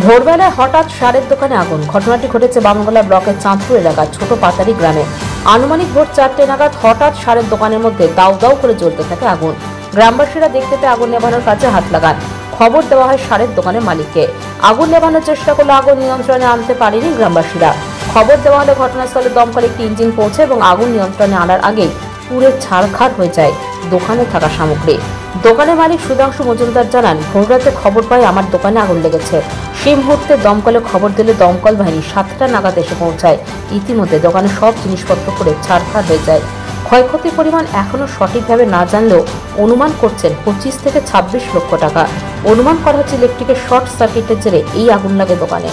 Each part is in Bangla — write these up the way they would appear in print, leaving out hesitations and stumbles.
ভোরবেলায় হঠাৎ সারের দোকানে আগুন। ঘটনাটি ঘটেছে বামনগোলা ব্লকের চাঁদপুর এলাকার ছোট পাতারি গ্রামে। আনুমানিক ভোর 4টে নাগাদ হঠাৎ সারের দোকানের মধ্যে দাউ দাউ করে জ্বলতে থাকে আগুন। গ্রামবাসীরা দেখতে পেয়ে আগুন নেভানোর কাজে হাত লাগান। খবর দেওয়া হয় সারের দোকানের মালিককে। আগুন নেভানোর চেষ্টা করলে আগুন নিয়ন্ত্রণে আনতে পারেনি গ্রামবাসীরা। খবর দেওয়া হলে ঘটনাস্থলে দমকল একটি ইঞ্জিন পৌঁছে এবং আগুন নিয়ন্ত্রণে আনার আগেই পুড়ে ছারখার হয়ে যায় দোকানে থাকা সামগ্রী। দোকানের মালিক সুধাংশু মজুমদার জানান, ভোররাতে খবর পাই আমার দোকানে আগুন লেগেছে। সেই মুহূর্তে দমকলে খবর দিলে দমকল বাহিনী 7টা নাগাদ এসে পৌঁছায়। ইতিমধ্যে দোকানে সব জিনিসপত্র করে ছারখার হয়ে যায়। ক্ষয়ক্ষতির পরিমাণ এখনো সঠিকভাবে না জানলেও অনুমান করছেন 25 থেকে 26 লক্ষ টাকা। অনুমান করা হচ্ছে ইলেকট্রিকের শর্ট সার্কিটের জেরে এই আগুন লাগে দোকানে।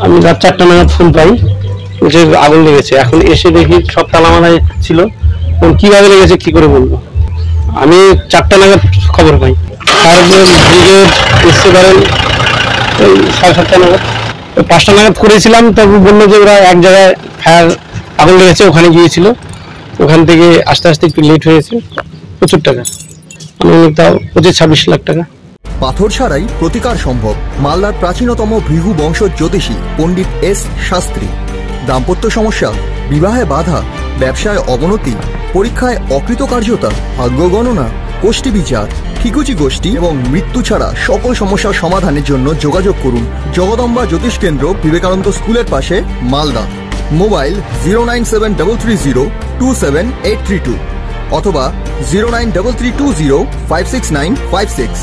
আমি রাত 4টা নাগাদ ফোন পাই যে আগুন লেগেছে। এখন এসে দেখি সব তালামালা ছিল। কিভাবে লেগেছে কি করে বলবো। আমি 4টা নাগাদ খবর পাই। ফায়ার ব্রিগেড এসে ধরেন ওই 7:30 নাগাদ, 5টা নাগাদ করেছিলাম। তারপর বললো যে ওরা এক জায়গায় ফায়ার আগুন লেগেছে, ওখানে গিয়েছিল। ওখান থেকে আস্তে আস্তে একটু লেট হয়েছে। প্রচুর টাকা, তাও 25-26 লাখ টাকা। পাথর ছাড়াই প্রতিকার সম্ভব। মালদার প্রাচীনতম ভৃগু বংশ জ্যোতিষী পণ্ডিত এস শাস্ত্রী। দাম্পত্য সমস্যা, বিবাহে বাধা, ব্যবসায় অবনতি, পরীক্ষায় অকৃতকার্যতা, ভাগ্য গণনা, কোষ্ঠী বিচার, ঠিকুচি গোষ্ঠী এবং মৃত্যু ছাড়া সকল সমস্যার সমাধানের জন্য যোগাযোগ করুন জগদম্বা জ্যোতিষ কেন্দ্র, বিবেকানন্দ স্কুলের পাশে, মালদা। মোবাইল 09733027832 অথবা 09332056956।